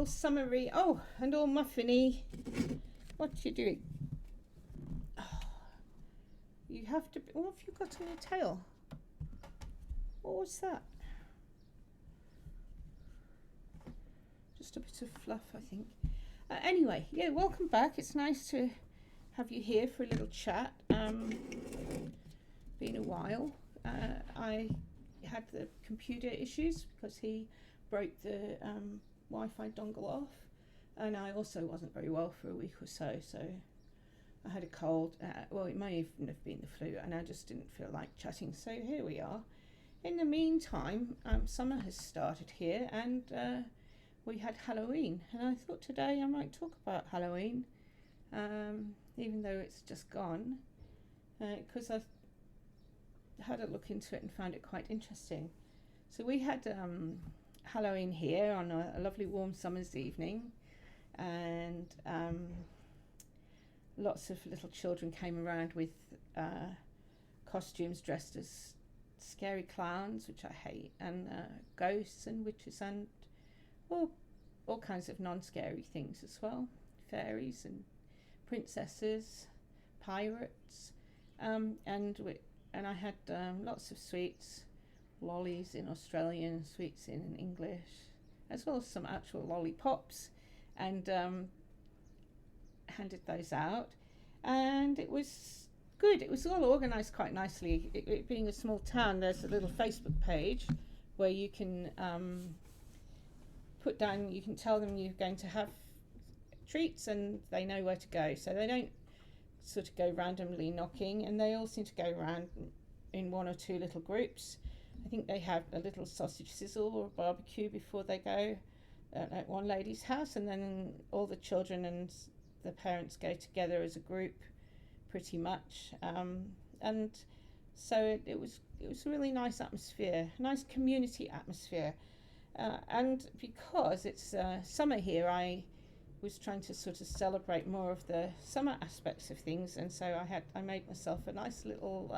summery. Oh, and all muffiny. What you doing? Oh, you have to. What have you got on your tail? What was that? Just a bit of fluff, I think. Anyway, yeah, welcome back. It's nice to have you here for a little chat. Been a while. I had the computer issues because he broke the Wi-Fi dongle off, and I also wasn't very well for a week or so. So I had a cold. Well, it may even have been the flu, and I just didn't feel like chatting. So here we are. In the meantime, summer has started here, and we had Halloween, and I thought today I might talk about Halloween, even though it's just gone, because I've had a look into it and found it quite interesting. So we had Halloween here on a lovely warm summer's evening, and lots of little children came around with costumes dressed as scary clowns, which I hate, and ghosts and witches, and all kinds of non-scary things as well, fairies and princesses, pirates, and I had lots of sweets, lollies in Australian, sweets in English, as well as some actual lollipops, and handed those out, and it was good. It was all organised quite nicely. It being a small town, there's a little Facebook page where you can put down, you can tell them you're going to have treats and they know where to go. So they don't sort of go randomly knocking, and they all seem to go around in one or two little groups. I think they have a little sausage sizzle or barbecue before they go at one lady's house, and then all the children and the parents go together as a group pretty much, and so it was a really nice atmosphere, nice community atmosphere, and because it's summer here, I was trying to sort of celebrate more of the summer aspects of things, and so I made myself a nice little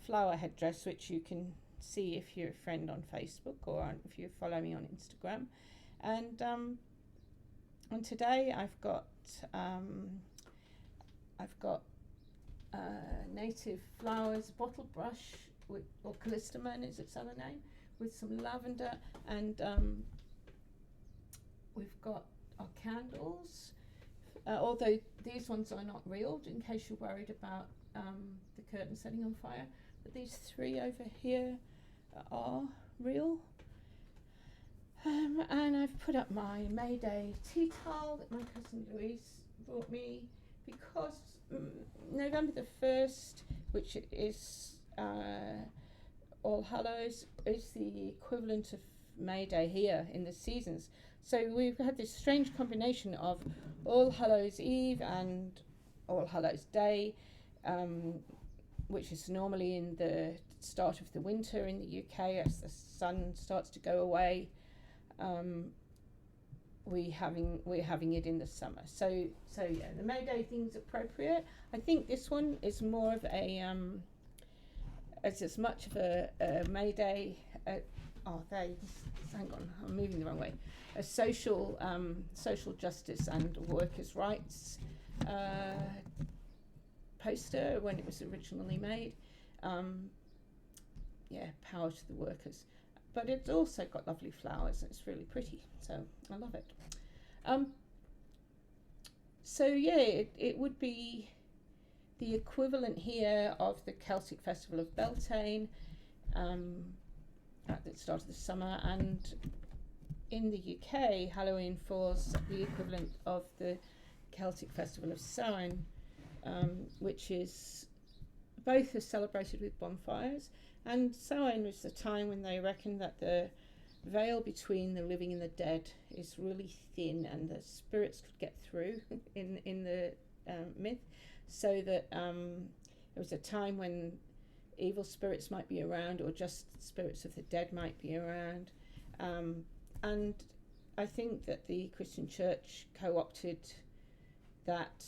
flower headdress, which you can see if you're a friend on Facebook or if you follow me on Instagram, and today I've got native flowers bottle brush or callistemon is its other name, with some lavender, and we've got our candles, although these ones are not real, in case you're worried about the curtain setting on fire, but these three over here are real. And I've put up my May Day tea towel that my cousin Louise brought me, because November the 1st, which is All Hallows, is the equivalent of May Day here in the seasons. So we've had this strange combination of All Hallows Eve and All Hallows Day, which is normally in the start of the winter in the UK as the sun starts to go away. We're having it in the summer. So yeah, the May Day thing's appropriate. I think this one is more of a it's as much of a May Day. Hang on, I'm moving the wrong way. A social justice and workers' rights poster when it was originally made. Power to the workers. But it's also got lovely flowers, and it's really pretty, so I love it. It would be the equivalent here of the Celtic Festival of Beltane at the start of the summer, and in the UK, Halloween falls the equivalent of the Celtic Festival of Samhain, which is both are celebrated with bonfires. And Samhain was the time when they reckon that the veil between the living and the dead is really thin, and the spirits could get through in the myth. So that it was a time when evil spirits might be around, or just spirits of the dead might be around. And I think that the Christian Church co-opted that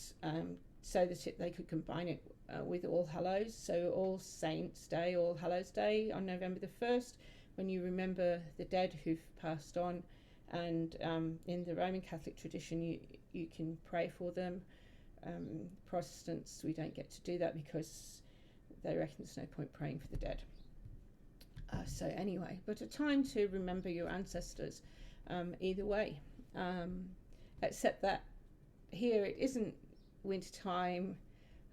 so that they could combine it with All Hallows. So All Saints Day, All Hallows Day on November the 1st, when you remember the dead who've passed on, And in the Roman Catholic tradition, you can pray for them. Protestants, we don't get to do that because they reckon there's no point praying for the dead. So anyway, but a time to remember your ancestors, either way. Except that here it isn't winter time,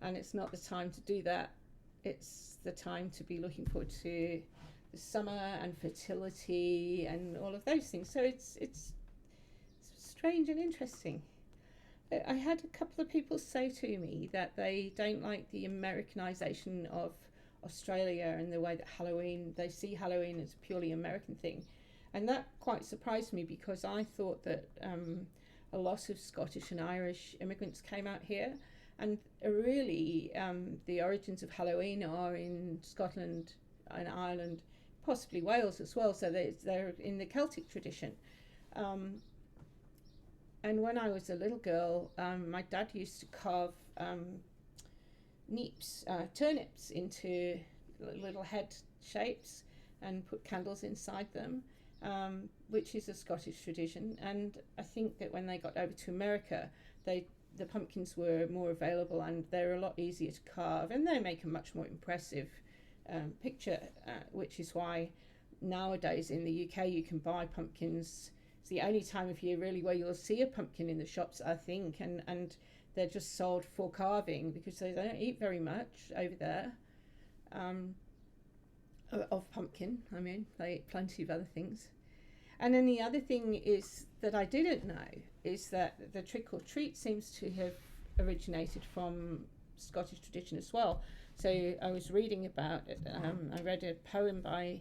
and it's not the time to do that. It's the time to be looking forward to the summer and fertility and all of those things. So it's strange and interesting. I had a couple of people say to me that they don't like the Americanization of Australia and the way that they see Halloween as a purely American thing. And that quite surprised me, because I thought that a lot of Scottish and Irish immigrants came out here, and really the origins of Halloween are in Scotland and Ireland, possibly Wales as well, so they're in the Celtic tradition. And when I was a little girl, my dad used to carve turnips into little head shapes and put candles inside them, which is a Scottish tradition. And I think that when they got over to America, the pumpkins were more available and they're a lot easier to carve, and they make a much more impressive picture, which is why nowadays in the UK you can buy pumpkins. It's the only time of year really where you'll see a pumpkin in the shops, I think, and they're just sold for carving because they don't eat very much over there of pumpkin. I mean, they eat plenty of other things. And then the other thing is that I didn't know is that the trick or treat seems to have originated from Scottish tradition as well. So I was reading about it. I read a poem by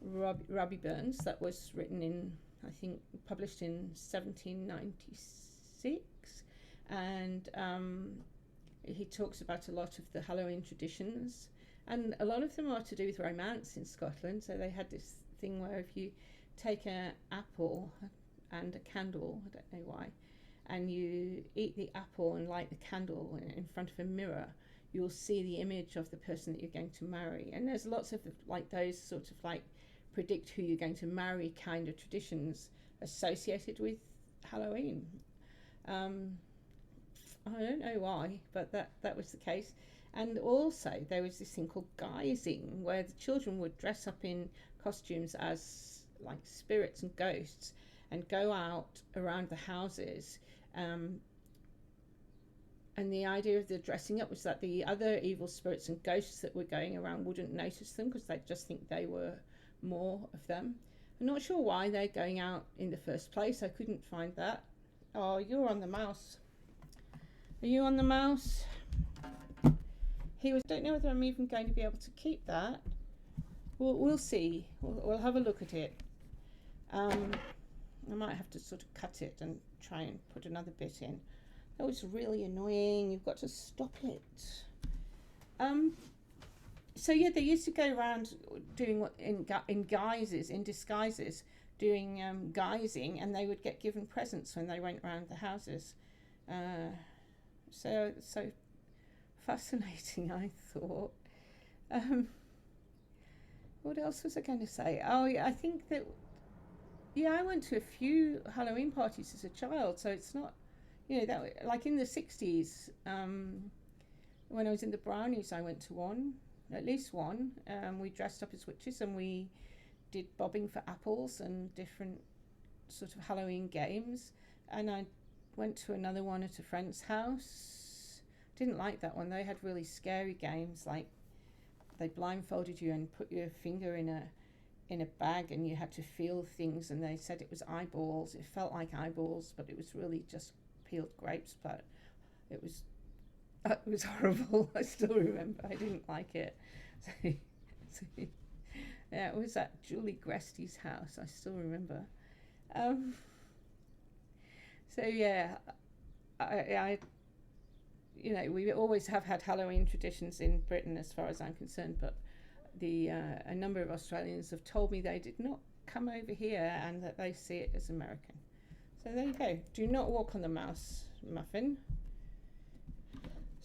Robbie Burns that was written in, I think, published in 1796, and he talks about a lot of the Halloween traditions, and a lot of them are to do with romance in Scotland. So they had this thing where if you take an apple and a candle, I don't know why, and you eat the apple and light the candle in front of a mirror, you'll see the image of the person that you're going to marry. And there's lots of like those sort of like predict who you're going to marry kind of traditions associated with Halloween. I don't know why, but that was the case. And also there was this thing called guising, where the children would dress up in costumes as like spirits and ghosts and go out around the houses. And the idea of the dressing up was that the other evil spirits and ghosts that were going around wouldn't notice them because they'd just think they were more of them. I'm not sure why they're going out in the first place. I couldn't find that. Oh, you're on the mouse. Are you on the mouse? Don't know whether I'm even going to be able to keep that. We'll see. We'll have a look at it. I might have to sort of cut it and try and put another bit in. That was really annoying. You've got to stop it. So yeah, they used to go around doing what in disguises, doing guising, and they would get given presents when they went around the houses. So fascinating, I thought. What else was I going to say? Oh yeah, I think that I went to a few Halloween parties as a child, so it's not, that like in the 60s, when I was in the Brownies, I went to one, at least one. We dressed up as witches and we did bobbing for apples and different sort of Halloween games. And I went to another one at a friend's house. Didn't like that one. They had really scary games, like they blindfolded you and put your finger in a bag and you had to feel things, and they said it was eyeballs. It felt like eyeballs, but it was really just peeled grapes. But it was horrible. I still remember. I didn't like it. So yeah, it was at Julie Gresty's house. I still remember. So yeah, I we always have had Halloween traditions in Britain as far as I'm concerned, but a number of Australians have told me they did not come over here and that they see it as American. So there you go. Do not walk on the mouse, Muffin.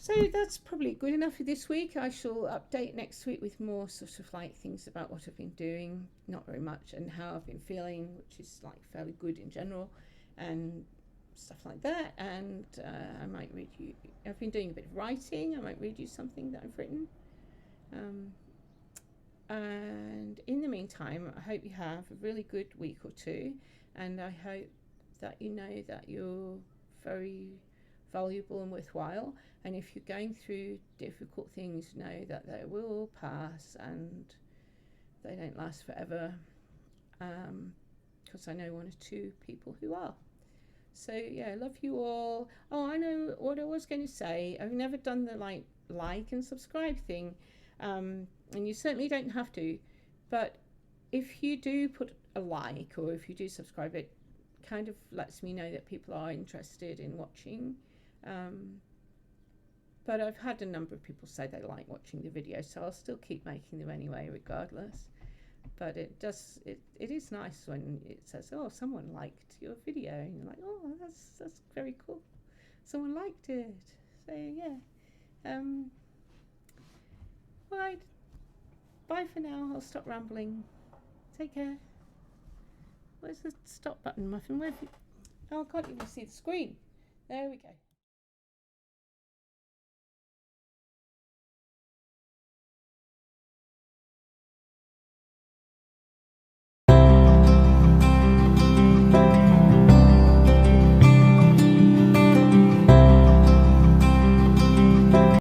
So that's probably good enough for this week. I shall update next week with more sort of like things about what I've been doing, not very much, and how I've been feeling, which is like fairly good in general, and stuff like that. And I might read you. I've been doing a bit of writing. I might read you something that I've written. And in the meantime, I hope you have a really good week or two, and I hope that you know that you're very valuable and worthwhile. And if you're going through difficult things, know that they will pass and they don't last forever. Because I know one or two people who are. So yeah, love you all. Oh, I know what I was going to say. I've never done the like and subscribe thing, and you certainly don't have to. But if you do put a like or if you do subscribe, it kind of lets me know that people are interested in watching. But I've had a number of people say they like watching the videos, so I'll still keep making them anyway, regardless. But it is nice when it says, "Oh, someone liked your video," and you're like, "Oh, that's very cool. Someone liked it." So yeah. Right. Bye for now. I'll stop rambling. Take care. Where's the stop button, Muffin? Where have you... Oh, I can't even see the screen. There we go.